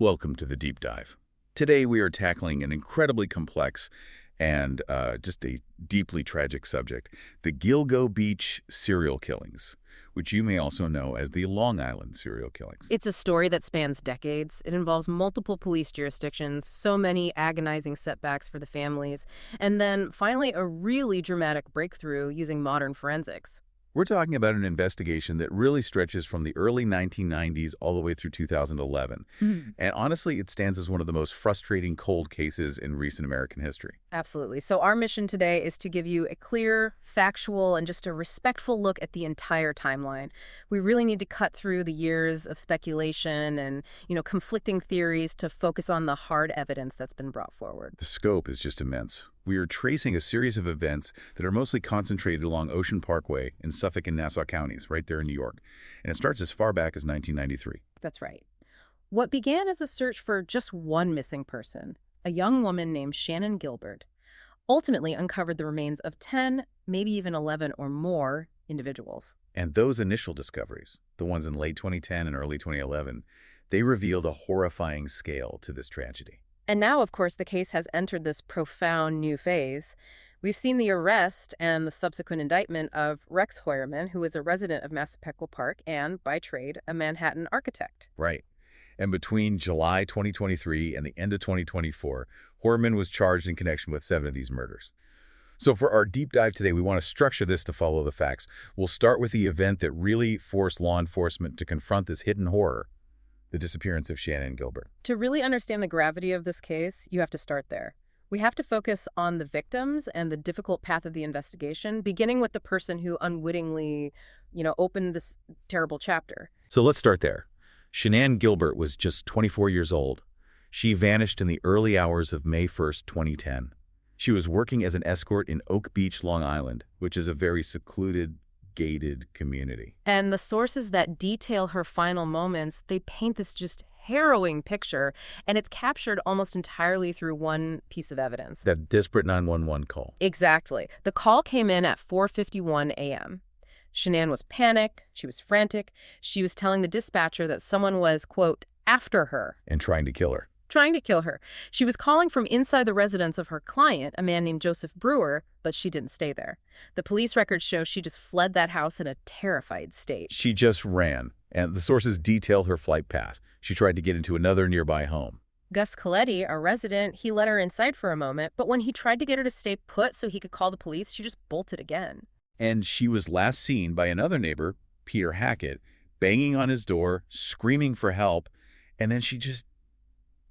Welcome to the Deep Dive. Today we are tackling an incredibly complex and just a deeply tragic subject, the Gilgo Beach serial killings, which you may also know as the Long Island serial killings. It's a story that spans decades. It involves multiple police jurisdictions, so many agonizing setbacks for the families, and then finally a really dramatic breakthrough using modern forensics. We're talking about an investigation that really stretches from the early 1990s all the way through 2011. And honestly, it stands as one of the most frustrating cold cases in recent American history. Absolutely. So our mission today is to give you a clear, factual, and just a respectful look at the entire timeline. We really need to cut through the years of speculation and, conflicting theories to focus on the hard evidence that's been brought forward. The scope is just immense. We are tracing a series of events that are mostly concentrated along Ocean Parkway in Suffolk and Nassau counties, right there in New York. And it starts as far back as 1993. That's right. What began as a search for just one missing person, a young woman named Shannon Gilbert, ultimately uncovered the remains of 10, maybe even 11 or more individuals. And those initial discoveries, the ones in late 2010 and early 2011, they revealed a horrifying scale to this tragedy. And now, of course, the case has entered this profound new phase. We've seen the arrest and the subsequent indictment of Rex Heuermann, who is a resident of Massapequa Park and, by trade, a Manhattan architect. Right. And between July 2023 and the end of 2024, Heuermann was charged in connection with 7 of these murders. So for our deep dive today, we want to structure this to follow the facts. We'll start with the event that really forced law enforcement to confront this hidden horror, the disappearance of Shannon Gilbert. To really understand the gravity of this case, you have to start there. We have to focus on the victims and the difficult path of the investigation, beginning with the person who unwittingly, opened this terrible chapter. So let's start there. Shannon Gilbert was just 24 years old. She vanished in the early hours of May 1st, 2010. She was working as an escort in Oak Beach, Long Island, which is a very secluded, gated community. And the sources that detail her final moments, they paint this just harrowing picture, and it's captured almost entirely through one piece of evidence. That disparate 911 call. Exactly. The call came in at 4:51 a.m. Shannon was panicked. She was frantic. She was telling the dispatcher that someone was, quote, after her. And trying to kill her. Trying to kill her. She was calling from inside the residence of her client, a man named Joseph Brewer, but she didn't stay there. The police records show she just fled that house in a terrified state. She just ran, and the sources detail her flight path. She tried to get into another nearby home. Gus Coletti, a resident, he let her inside for a moment, but when he tried to get her to stay put so he could call the police, she just bolted again. And she was last seen by another neighbor, Peter Hackett, banging on his door, screaming for help, and then she just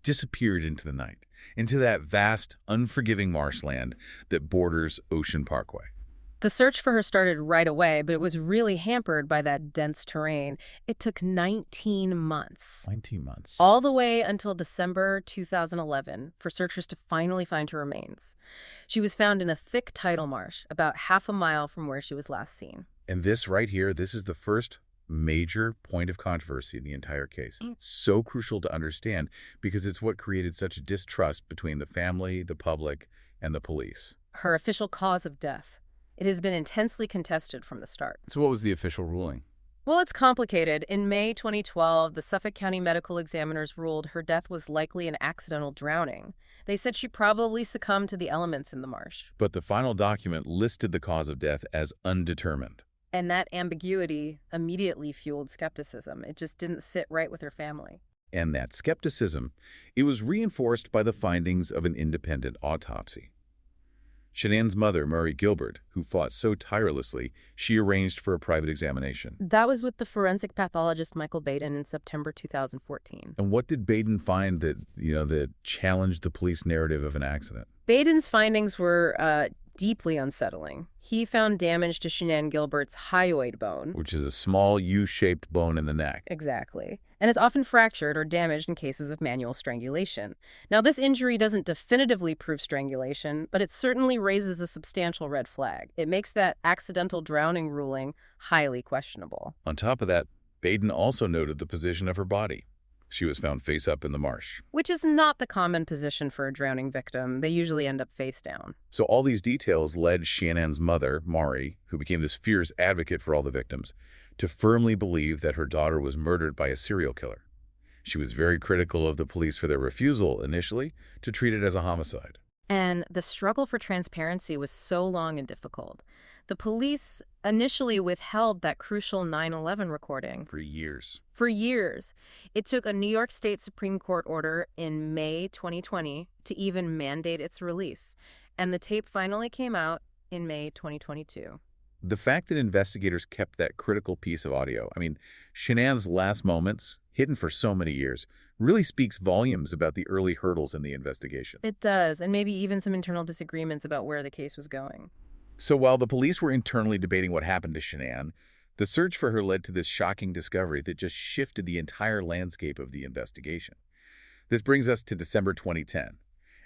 disappeared into the night, into that vast, unforgiving marshland that borders Ocean Parkway. The search for her started right away, but it was really hampered by that dense terrain. It took 19 months. 19 months. All the way until December 2011 for searchers to finally find her remains. She was found in a thick tidal marsh, about half a mile from where she was last seen. And this right here, this is the first major point of controversy in the entire case. So crucial to understand because it's what created such a distrust between the family, the public, and the police. Her official cause of death. It has been intensely contested from the start. So what was the official ruling? Well, it's complicated. In May 2012, the Suffolk County medical examiners ruled her death was likely an accidental drowning. They said she probably succumbed to the elements in the marsh. But the final document listed the cause of death as undetermined. And that ambiguity immediately fueled skepticism. It just didn't sit right with her family. And that skepticism, it was reinforced by the findings of an independent autopsy. Shannon's mother, Murray Gilbert, who fought so tirelessly, she arranged for a private examination. That was with the forensic pathologist Michael Baden in September 2014. And what did Baden find that challenged the police narrative of an accident? Baden's findings were deeply unsettling. He found damage to Shannon Gilbert's hyoid bone. Which is a small U-shaped bone in the neck. Exactly. And it's often fractured or damaged in cases of manual strangulation. Now, this injury doesn't definitively prove strangulation, but it certainly raises a substantial red flag. It makes that accidental drowning ruling highly questionable. On top of that, Baden also noted the position of her body. She was found face up in the marsh. Which is not the common position for a drowning victim. They usually end up face down. So all these details led Shannon's mother, Maury, who became this fierce advocate for all the victims, to firmly believe that her daughter was murdered by a serial killer. She was very critical of the police for their refusal, initially, to treat it as a homicide. And the struggle for transparency was so long and difficult. The police initially withheld that crucial 9/11 recording. For years. For years. It took a New York State Supreme Court order in May 2020 to even mandate its release. And the tape finally came out in May 2022. The fact that investigators kept that critical piece of audio, Shanann's last moments, hidden for so many years, really speaks volumes about the early hurdles in the investigation. It does, and maybe even some internal disagreements about where the case was going. So while the police were internally debating what happened to Shanann, the search for her led to this shocking discovery that just shifted the entire landscape of the investigation. This brings us to December 2010,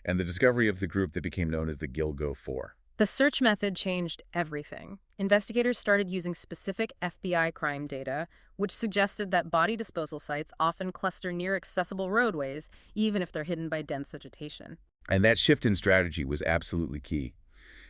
and the discovery of the group that became known as the Gilgo 4. The search method changed everything. Investigators started using specific FBI crime data, which suggested that body disposal sites often cluster near accessible roadways, even if they're hidden by dense vegetation. And that shift in strategy was absolutely key.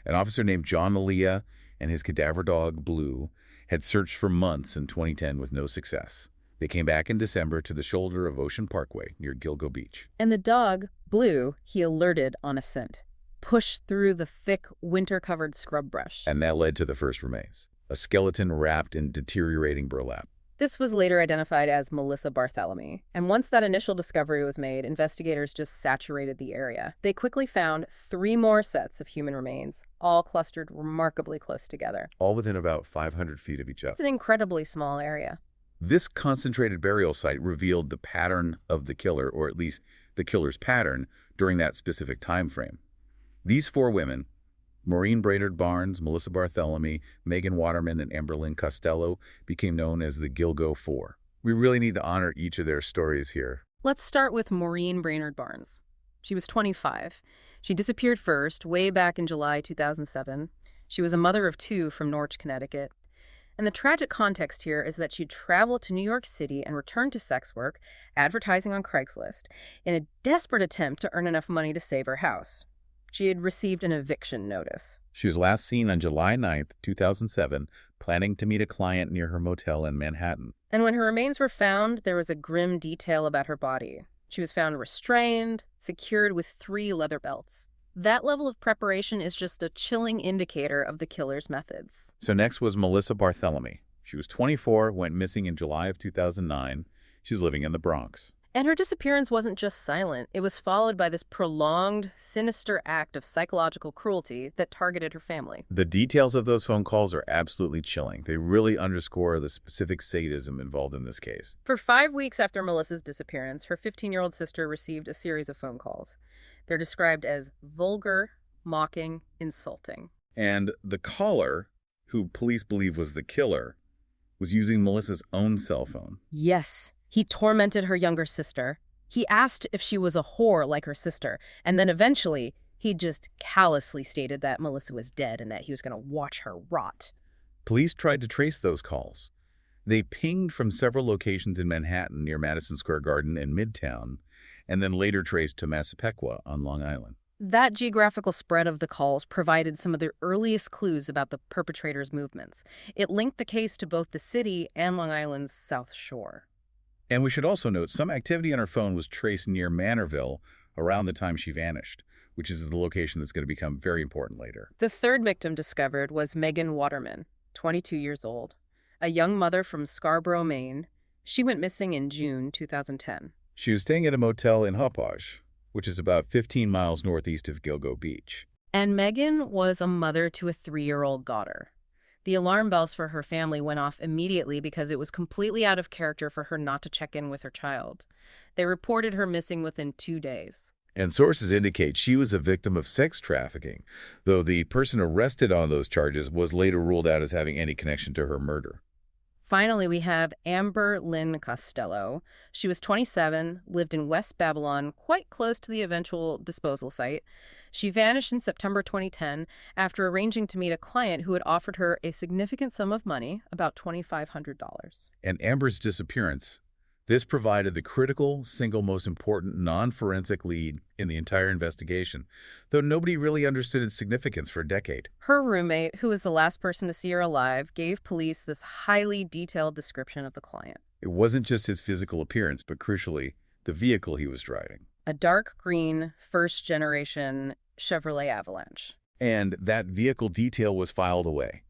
An officer named John Malia and his cadaver dog, Blue, had searched for months in 2010 with no success. They came back in December to the shoulder of Ocean Parkway near Gilgo Beach. And the dog, Blue, he alerted on a scent, pushed through the thick, winter-covered scrub brush. And that led to the first remains, a skeleton wrapped in deteriorating burlap. This was later identified as Melissa Barthelemy, and once that initial discovery was made, investigators just saturated the area. They quickly found 3 more sets of human remains, all clustered remarkably close together. All within about 500 feet of each other. It's an incredibly small area. This concentrated burial site revealed the pattern of the killer, or at least the killer's pattern, during that specific time frame. These 4 women, Maureen Brainerd Barnes, Melissa Barthelemy, Megan Waterman, and Amberlynn Costello, became known as the Gilgo 4. We really need to honor each of their stories here. Let's start with Maureen Brainerd Barnes. She was 25. She disappeared first, way back in July 2007. She was a mother of 2 from Norwich, Connecticut. And the tragic context here is that she traveled to New York City and returned to sex work, advertising on Craigslist, in a desperate attempt to earn enough money to save her house. She had received an eviction notice. She was last seen on July 9th, 2007, planning to meet a client near her motel in Manhattan. And when her remains were found, there was a grim detail about her body. She was found restrained, secured with 3 leather belts. That level of preparation is just a chilling indicator of the killer's methods. So next was Melissa Barthelemy. She was 24, went missing in July of 2009. She's living in the Bronx. And her disappearance wasn't just silent. It was followed by this prolonged, sinister act of psychological cruelty that targeted her family. The details of those phone calls are absolutely chilling. They really underscore the specific sadism involved in this case. For 5 weeks after Melissa's disappearance, her 15-year-old sister received a series of phone calls. They're described as vulgar, mocking, insulting. And the caller, who police believe was the killer, was using Melissa's own cell phone. Yes. He tormented her younger sister. He asked if she was a whore like her sister, and then eventually he just callously stated that Melissa was dead and that he was going to watch her rot. Police tried to trace those calls. They pinged from several locations in Manhattan near Madison Square Garden and Midtown, and then later traced to Massapequa on Long Island. That geographical spread of the calls provided some of the earliest clues about the perpetrator's movements. It linked the case to both the city and Long Island's South Shore. And we should also note some activity on her phone was traced near Manorville around the time she vanished, which is the location that's going to become very important later. The third victim discovered was Megan Waterman, 22 years old, a young mother from Scarborough, Maine. She went missing in June 2010. She was staying at a motel in Hauppauge, which is about 15 miles northeast of Gilgo Beach. And Megan was a mother to a 3-year-old daughter. The alarm bells for her family went off immediately because it was completely out of character for her not to check in with her child. They reported her missing within 2 days. And sources indicate she was a victim of sex trafficking, though the person arrested on those charges was later ruled out as having any connection to her murder. Finally, we have Amberlynn Costello. She was 27, lived in West Babylon, quite close to the eventual disposal site. She vanished in September 2010 after arranging to meet a client who had offered her a significant sum of money, about $2,500. And Amber's disappearance, this provided the critical, single most important non-forensic lead in the entire investigation, though nobody really understood its significance for a decade. Her roommate, who was the last person to see her alive, gave police this highly detailed description of the client. It wasn't just his physical appearance, but crucially, the vehicle he was driving. A dark green, first-generation Chevrolet Avalanche. And that vehicle detail was filed away.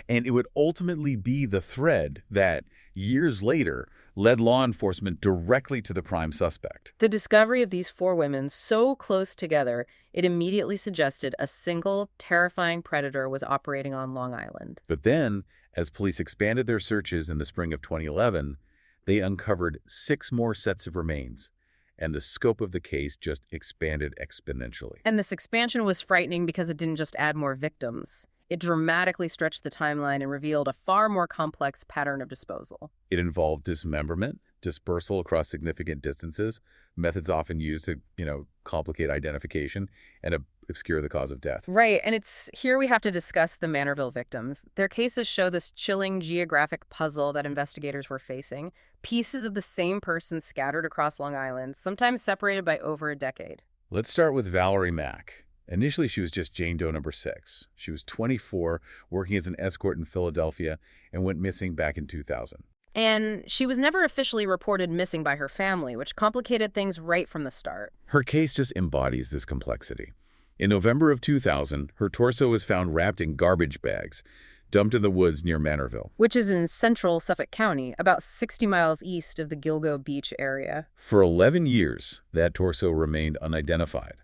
And it would ultimately be the thread that, years later, led law enforcement directly to the prime suspect. The discovery of these four women so close together, it immediately suggested a single, terrifying predator was operating on Long Island. But then, as police expanded their searches in the spring of 2011, they uncovered 6 more sets of remains, and the scope of the case just expanded exponentially. And this expansion was frightening because it didn't just add more victims. It dramatically stretched the timeline and revealed a far more complex pattern of disposal. It involved dismemberment, dispersal across significant distances, methods often used to, complicate identification and obscure the cause of death. Right, and it's here we have to discuss the Manorville victims. Their cases show this chilling geographic puzzle that investigators were facing. Pieces of the same person scattered across Long Island, sometimes separated by over a decade. Let's start with Valerie Mack. Initially, she was just Jane Doe number 6. She was 24, working as an escort in Philadelphia, and went missing back in 2000. And she was never officially reported missing by her family, which complicated things right from the start. Her case just embodies this complexity. In November of 2000, her torso was found wrapped in garbage bags, dumped in the woods near Manorville, Which is in central Suffolk County, about 60 miles east of the Gilgo Beach area. For 11 years, that torso remained unidentified.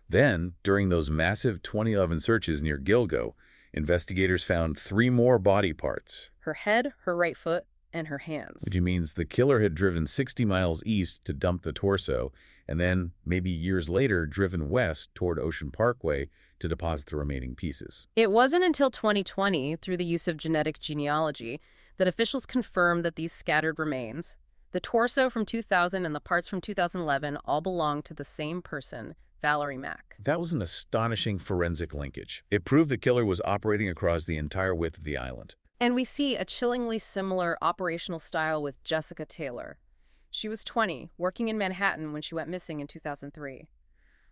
Then, during those massive 2011 searches near Gilgo, investigators found 3 more body parts. Her head, her right foot, and her hands. Which means the killer had driven 60 miles east to dump the torso, and then, maybe years later, driven west toward Ocean Parkway to deposit the remaining pieces. It wasn't until 2020, through the use of genetic genealogy, that officials confirmed that these scattered remains, the torso from 2000 and the parts from 2011, all belonged to the same person, Valerie Mack. That was an astonishing forensic linkage. It proved the killer was operating across the entire width of the island. And we see a chillingly similar operational style with Jessica Taylor. She was 20, working in Manhattan when she went missing in 2003.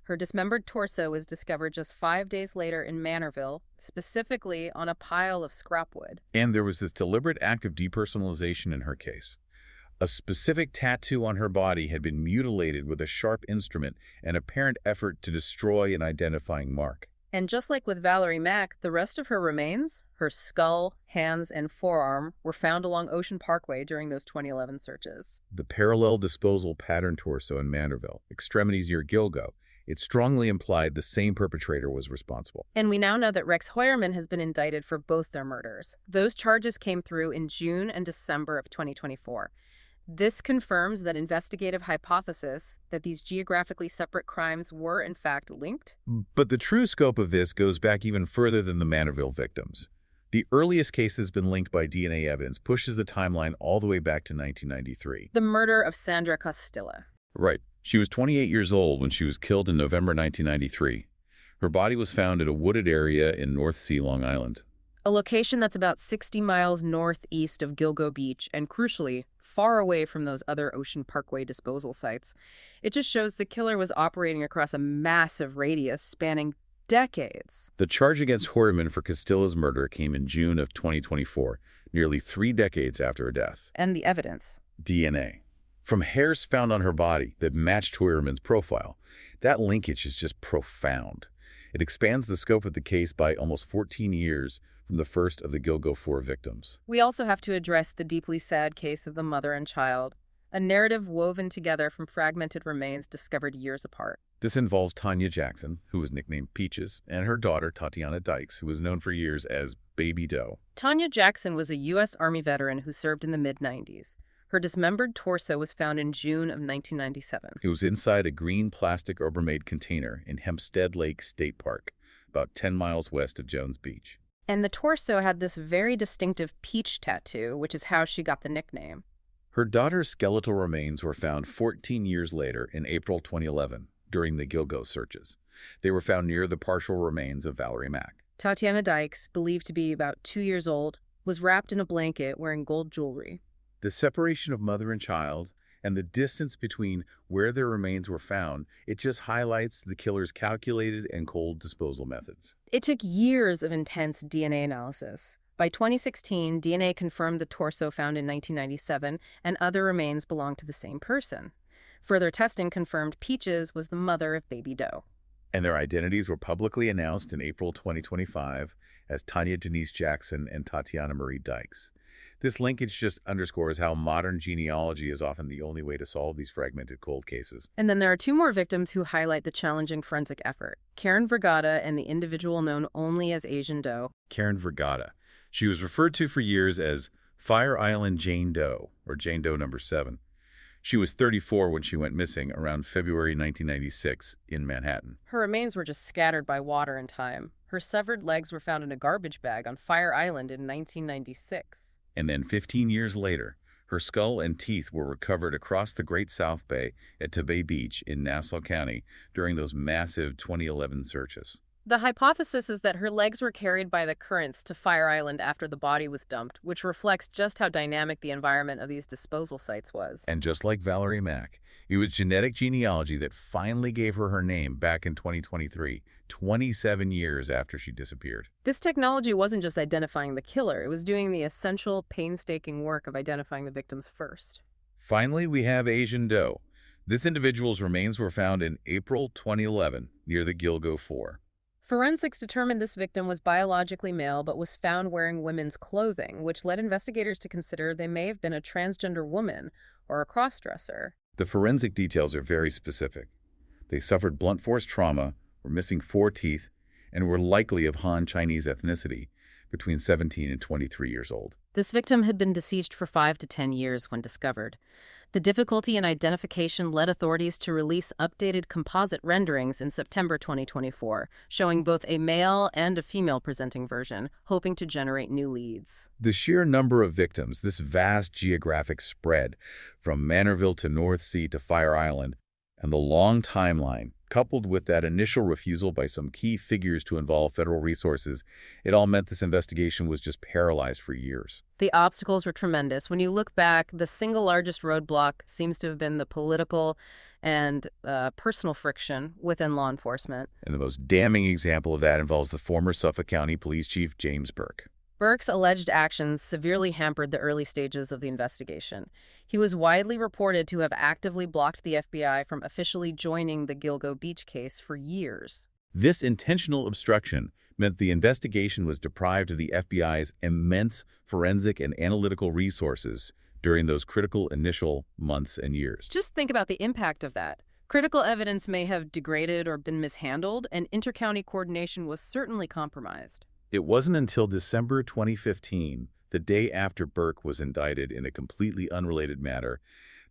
Her dismembered torso was discovered just 5 days later in Manorville, specifically on a pile of scrap wood. And there was this deliberate act of depersonalization in her case. A specific tattoo on her body had been mutilated with a sharp instrument, an apparent effort to destroy an identifying mark. And just like with Valerie Mack, the rest of her remains, her skull, hands, and forearm, were found along Ocean Parkway during those 2011 searches. The parallel disposal pattern torso in Manorville, extremities near Gilgo, it strongly implied the same perpetrator was responsible. And we now know that Rex Heuermann has been indicted for both their murders. Those charges came through in June and December of 2024. This confirms that investigative hypothesis that these geographically separate crimes were, in fact, linked. But the true scope of this goes back even further than the Manorville victims. The earliest case that's been linked by DNA evidence pushes the timeline all the way back to 1993. The murder of Sandra Costilla. Right. She was 28 years old when she was killed in November 1993. Her body was found at a wooded area in North Sea, Long Island. A location that's about 60 miles northeast of Gilgo Beach and, crucially, far away from those other Ocean Parkway disposal sites. It just shows the killer was operating across a massive radius spanning decades. The charge against Heuermann for Costilla's murder came in June of 2024, nearly 3 decades after her death. And the evidence. DNA. From hairs found on her body that matched Heuermann's profile, that linkage is just profound. It expands the scope of the case by almost 14 years from the first of the Gilgo 4 victims. We also have to address the deeply sad case of the mother and child, a narrative woven together from fragmented remains discovered years apart. This involves Tanya Jackson, who was nicknamed Peaches, and her daughter, Tatiana Dykes, who was known for years as Baby Doe. Tanya Jackson was a U.S. Army veteran who served in the mid-90s. Her dismembered torso was found in June of 1997. It was inside a green plastic Rubbermaid container in Hempstead Lake State Park, about 10 miles west of Jones Beach. And the torso had this very distinctive peach tattoo, which is how she got the nickname. Her daughter's skeletal remains were found 14 years later in April 2011 during the Gilgo searches. They were found near the partial remains of Valerie Mack. Tatiana Dykes, believed to be about 2 years old, was wrapped in a blanket wearing gold jewelry. The separation of mother and child and the distance between where their remains were found, it just highlights the killer's calculated and cold disposal methods. It took years of intense DNA analysis. By 2016, DNA confirmed the torso found in 1997 and other remains belonged to the same person. Further testing confirmed Peaches was the mother of baby Doe. And their identities were publicly announced in April 2025 as Tanya Janice Jackson and Tatiana Marie Dykes. This linkage just underscores how modern genealogy is often the only way to solve these fragmented cold cases. And then there are two more victims who highlight the challenging forensic effort: Karen Vergata and the individual known only as Asian Doe. Karen Vergata. She was referred to for years as Fire Island Jane Doe, or Jane Doe number 7. She was 34 when she went missing around February 1996 in Manhattan. Her remains were just scattered by water and time. Her severed legs were found in a garbage bag on Fire Island in 1996. And then 15 years later, her skull and teeth were recovered across the Great South Bay at Gilgo Beach in Nassau County during those massive 2011 searches. The hypothesis is that her legs were carried by the currents to Fire Island after the body was dumped, which reflects just how dynamic the environment of these disposal sites was. And just like Valerie Mack, it was genetic genealogy that finally gave her name back in 2023, 27 years after she disappeared. This technology wasn't just identifying the killer, it was doing the essential, painstaking work of identifying the victims first. Finally, we have Asian Doe. This individual's remains were found in April 2011 near the Gilgo 4. Forensics determined this victim was biologically male but was found wearing women's clothing, which led investigators to consider they may have been a transgender woman or a crossdresser. The forensic details are very specific. They suffered blunt force trauma, were missing 4 teeth, and were likely of Han Chinese ethnicity, between 17 and 23 years old. This victim had been deceased for 5 to 10 years when discovered. The difficulty in identification led authorities to release updated composite renderings in September 2024, showing both a male and a female-presenting version, hoping to generate new leads. The sheer number of victims, this vast geographic spread, from Manorville to North Sea to Fire Island, and the long timeline, coupled with that initial refusal by some key figures to involve federal resources, it all meant this investigation was just paralyzed for years. The obstacles were tremendous. When you look back, the single largest roadblock seems to have been the political and personal friction within law enforcement. And the most damning example of that involves the former Suffolk County Police Chief James Burke. Burke's alleged actions severely hampered the early stages of the investigation. He was widely reported to have actively blocked the FBI from officially joining the Gilgo Beach case for years. This intentional obstruction meant the investigation was deprived of the FBI's immense forensic and analytical resources during those critical initial months and years. Just think about the impact of that. Critical evidence may have degraded or been mishandled, and inter-county coordination was certainly compromised. It wasn't until December 2015, the day after Burke was indicted in a completely unrelated matter,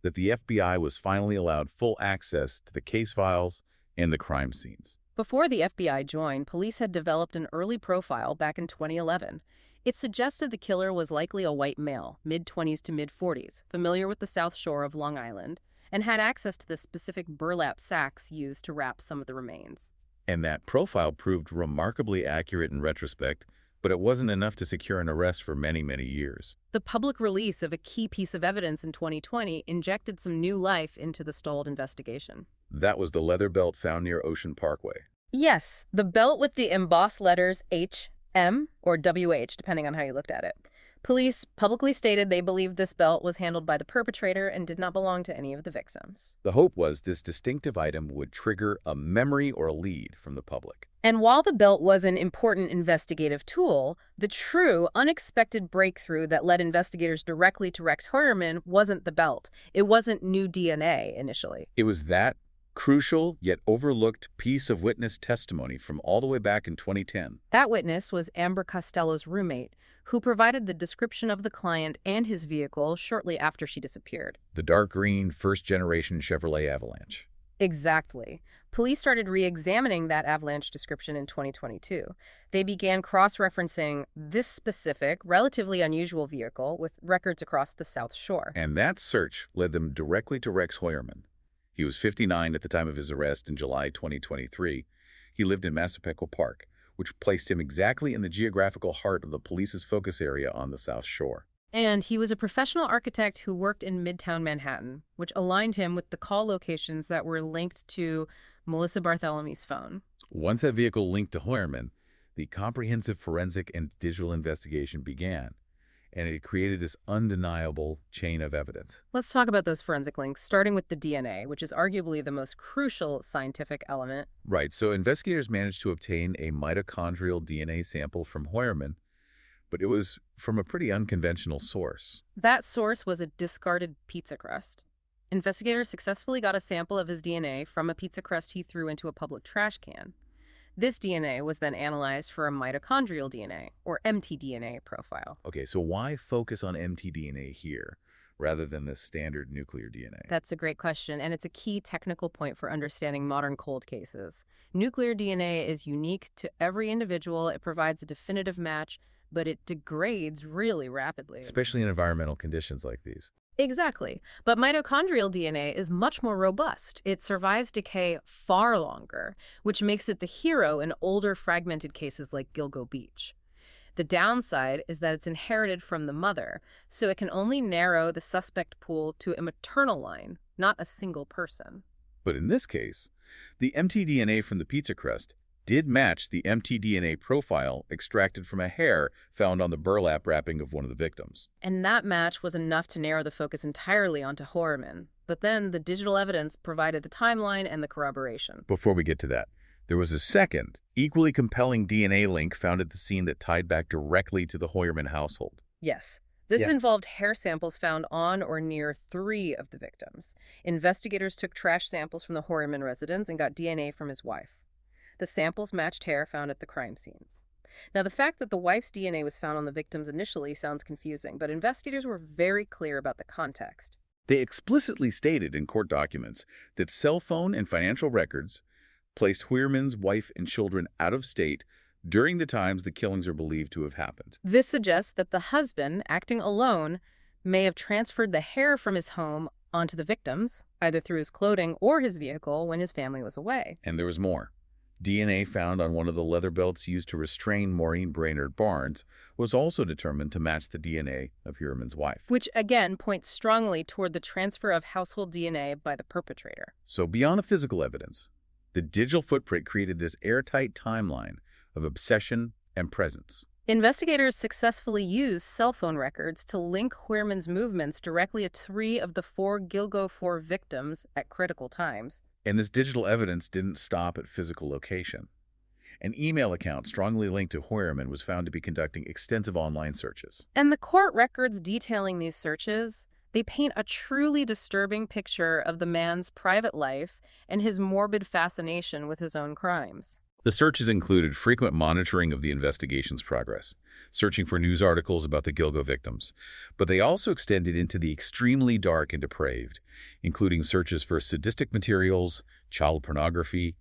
that the FBI was finally allowed full access to the case files and the crime scenes. Before the FBI joined, police had developed an early profile back in 2011. It suggested the killer was likely a white male, mid-20s to mid-40s, familiar with the South Shore of Long Island, and had access to the specific burlap sacks used to wrap some of the remains. And that profile proved remarkably accurate in retrospect, but it wasn't enough to secure an arrest for many, many years. The public release of a key piece of evidence in 2020 injected some new life into the stalled investigation. That was the leather belt found near Ocean Parkway. Yes, the belt with the embossed letters H, M, or WH, depending on how you looked at it. Police publicly stated they believed this belt was handled by the perpetrator and did not belong to any of the victims. The hope was this distinctive item would trigger a memory or a lead from the public. And while the belt was an important investigative tool, the true, unexpected breakthrough that led investigators directly to Rex Heuermann wasn't the belt. It wasn't new DNA initially. It was that crucial yet overlooked piece of witness testimony from all the way back in 2010. That witness was Amber Costello's roommate, who provided the description of the client and his vehicle shortly after she disappeared. The dark green first-generation Chevrolet Avalanche. Exactly. Police started re-examining that Avalanche description in 2022. They began cross-referencing this specific, relatively unusual vehicle with records across the South Shore. And that search led them directly to Rex Heuermann. He was 59 at the time of his arrest in July 2023. He lived in Massapequa Park, which placed him exactly in the geographical heart of the police's focus area on the South Shore. And he was a professional architect who worked in Midtown Manhattan, which aligned him with the call locations that were linked to Melissa Barthelomy's phone. Once that vehicle linked to Heuermann, the comprehensive forensic and digital investigation began. and it created this undeniable chain of evidence. Let's talk about those forensic links, starting with the DNA, which is arguably the most crucial scientific element. Right, so investigators managed to obtain a mitochondrial DNA sample from Hoyerman, but it was from a pretty unconventional source. That source was a discarded pizza crust. Investigators successfully got a sample of his DNA from a pizza crust he threw into a public trash can. This DNA was then analyzed for a mitochondrial DNA, or mtDNA, profile. Okay, so why focus on mtDNA here rather than the standard nuclear DNA? That's a great question, and it's a key technical point for understanding modern cold cases. Nuclear DNA is unique to every individual. It provides a definitive match, but it degrades really rapidly. Especially in environmental conditions like these. Exactly. But mitochondrial DNA is much more robust. It survives decay far longer, which makes it the hero in older fragmented cases like Gilgo Beach. The downside is that it's inherited from the mother, so it can only narrow the suspect pool to a maternal line, not a single person. But in this case, the mtDNA from the pizza crust did match the mtDNA profile extracted from a hair found on the burlap wrapping of one of the victims. And that match was enough to narrow the focus entirely onto Hoyerman. But then the digital evidence provided the timeline and the corroboration. Before we get to that, there was a second, equally compelling DNA link found at the scene that tied back directly to the Hoyerman household. Yes. This involved hair samples found on or near 3 of the victims. Investigators took trash samples from the Hoyerman residence and got DNA from his wife. The samples matched hair found at the crime scenes. Now, the fact that the wife's DNA was found on the victims initially sounds confusing, but investigators were very clear about the context. They explicitly stated in court documents that cell phone and financial records placed Hoyerman's wife and children out of state during the times the killings are believed to have happened. This suggests that the husband, acting alone, may have transferred the hair from his home onto the victims, either through his clothing or his vehicle when his family was away. And there was more. DNA found on one of the leather belts used to restrain Maureen Brainerd Barnes was also determined to match the DNA of Hoyerman's wife. Which, again, points strongly toward the transfer of household DNA by the perpetrator. So beyond the physical evidence, the digital footprint created this airtight timeline of obsession and presence. Investigators successfully used cell phone records to link Hoyerman's movements directly to 3 of the 4 Gilgo 4 victims at critical times. And this digital evidence didn't stop at physical location. An email account strongly linked to Hoyerman was found to be conducting extensive online searches. And the court records detailing these searches, they paint a truly disturbing picture of the man's private life and his morbid fascination with his own crimes. The searches included frequent monitoring of the investigation's progress, searching for news articles about the Gilgo victims, but they also extended into the extremely dark and depraved, including searches for sadistic materials, child pornography,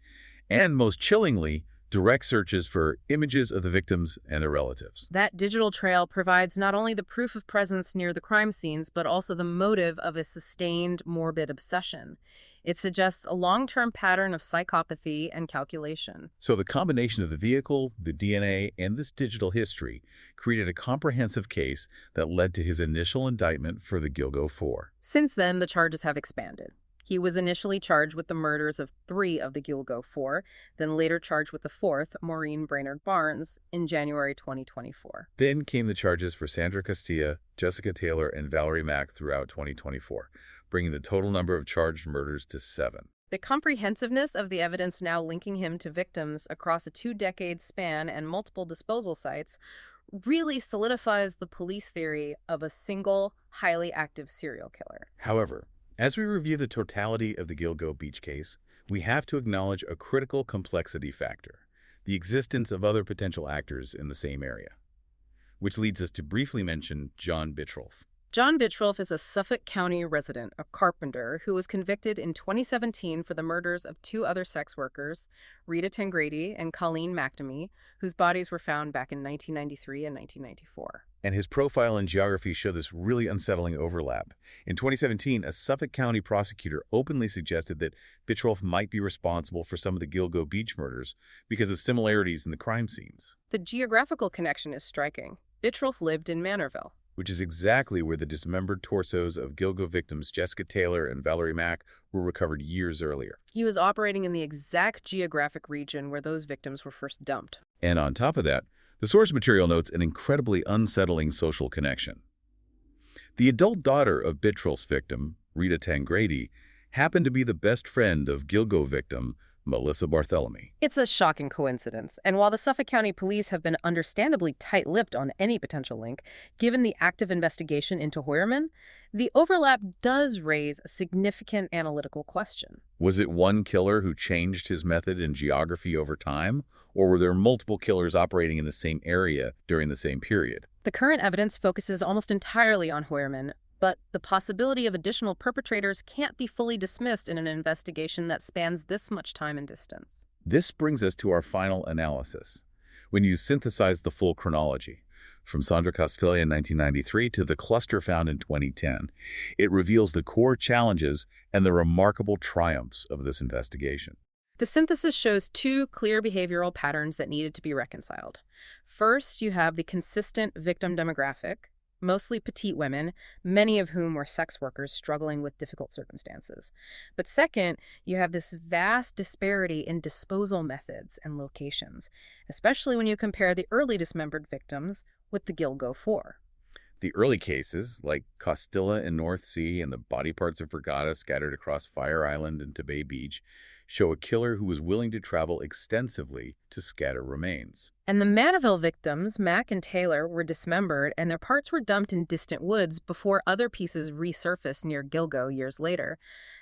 and, most chillingly, direct searches for images of the victims and their relatives. That digital trail provides not only the proof of presence near the crime scenes, but also the motive of a sustained morbid obsession. It suggests a long-term pattern of psychopathy and calculation. So the combination of the vehicle, the DNA, and this digital history created a comprehensive case that led to his initial indictment for the Gilgo 4. Since then, the charges have expanded. He was initially charged with the murders of 3 of the Gilgo 4, then later charged with the 4th, Maureen Brainerd Barnes, in January 2024. Then came the charges for Sandra Castilla, Jessica Taylor, and Valerie Mack throughout 2024, bringing the total number of charged murders to 7. The comprehensiveness of the evidence now linking him to victims across a 2-decade span and multiple disposal sites really solidifies the police theory of a single, highly active serial killer. However, as we review the totality of the Gilgo Beach case, we have to acknowledge a critical complexity factor, the existence of other potential actors in the same area, which leads us to briefly mention John Bittrolff. John Bittrolff is a Suffolk County resident, a carpenter, who was convicted in 2017 for the murders of 2 other sex workers, Rita Tangradi and Colleen McNamee, whose bodies were found back in 1993 and 1994. And his profile and geography show this really unsettling overlap. In 2017, a Suffolk County prosecutor openly suggested that Bittrolff might be responsible for some of the Gilgo Beach murders because of similarities in the crime scenes. The geographical connection is striking. Bittrolff lived in Manorville, which is exactly where the dismembered torsos of Gilgo victims Jessica Taylor and Valerie Mack were recovered years earlier. He was operating in the exact geographic region where those victims were first dumped. And on top of that, The source material notes an incredibly unsettling social connection. The adult daughter of Bitrul's victim, Rita Tangradi, happened to be the best friend of Gilgo victim, Melissa Barthelemy. It's a shocking coincidence, and while the Suffolk County Police have been understandably tight-lipped on any potential link, given the active investigation into Hoyerman, the overlap does raise a significant analytical question. Was it one killer who changed his method and geography over time, or were there multiple killers operating in the same area during the same period? The current evidence focuses almost entirely on Hoyerman, but the possibility of additional perpetrators can't be fully dismissed in an investigation that spans this much time and distance. This brings us to our final analysis. When you synthesize the full chronology, from Sandra Cosfilia in 1993 to the cluster found in 2010, it reveals the core challenges and the remarkable triumphs of this investigation. The synthesis shows two clear behavioral patterns that needed to be reconciled. First, you have the consistent victim demographic, mostly petite women, many of whom were sex workers struggling with difficult circumstances. But second, you have this vast disparity in disposal methods and locations, especially when you compare the early dismembered victims with the Gilgo Four. The early cases, like Costilla in North Sea and the body parts of Regatta scattered across Fire Island and Bay Beach, show a killer who was willing to travel extensively to scatter remains. And the Mandeville victims, Mack and Taylor, were dismembered and their parts were dumped in distant woods before other pieces resurfaced near Gilgo years later.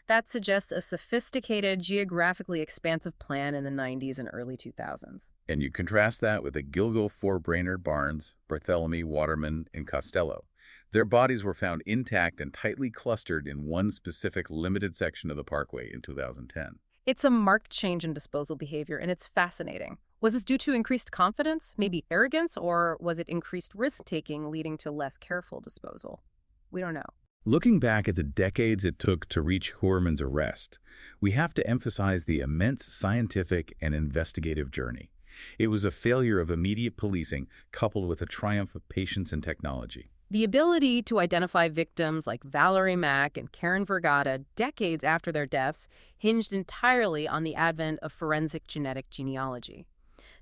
That suggests a sophisticated, geographically expansive plan in the 90s and early 2000s. And you contrast that with the Gilgo Four Brainerd Barnes, Barthelemy, Waterman, and Costello. Their bodies were found intact and tightly clustered in one specific limited section of the parkway in 2010. It's a marked change in disposal behavior, and it's fascinating. Was this due to increased confidence, maybe arrogance, or was it increased risk-taking leading to less careful disposal? We don't know. Looking back at the decades it took to reach Hoyerman's arrest, we have to emphasize the immense scientific and investigative journey. It was a failure of immediate policing coupled with a triumph of patience and technology. The ability to identify victims like Valerie Mack and Karen Vergata decades after their deaths hinged entirely on the advent of forensic genetic genealogy.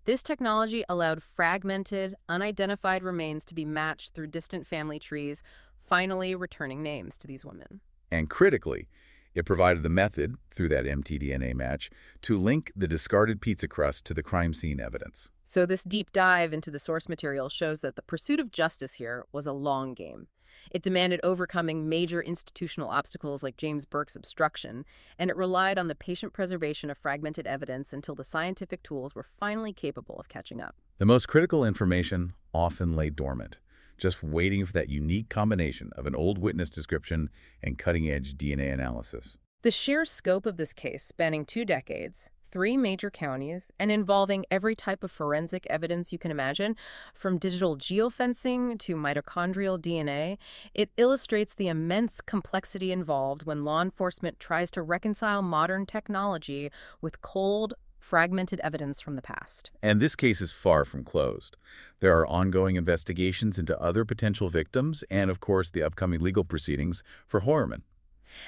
This technology allowed fragmented, unidentified remains to be matched through distant family trees, finally returning names to these women. And critically, it provided the method, through that mtDNA match, to link the discarded pizza crust to the crime scene evidence. So this deep dive into the source material shows that the pursuit of justice here was a long game. It demanded overcoming major institutional obstacles like James Burke's obstruction, and it relied on the patient preservation of fragmented evidence until the scientific tools were finally capable of catching up. The most critical information often lay dormant, just waiting for that unique combination of an old witness description and cutting-edge DNA analysis. The sheer scope of this case, spanning 2 decades, 3 major counties, and involving every type of forensic evidence you can imagine, from digital geofencing to mitochondrial DNA, it illustrates the immense complexity involved when law enforcement tries to reconcile modern technology with cold, fragmented evidence from the past. And this case is far from closed. There are ongoing investigations into other potential victims and, of course, the upcoming legal proceedings for Hoyerman.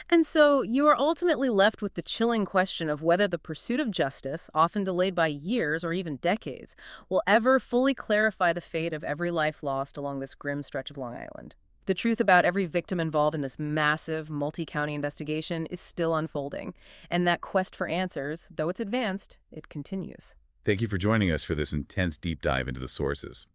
And so you are ultimately left with the chilling question of whether the pursuit of justice, often delayed by years or even decades, will ever fully clarify the fate of every life lost along this grim stretch of Long Island. The truth about every victim involved in this massive, multi-county investigation is still unfolding, and that quest for answers, though it's advanced, it continues. Thank you for joining us for this intense deep dive into the sources.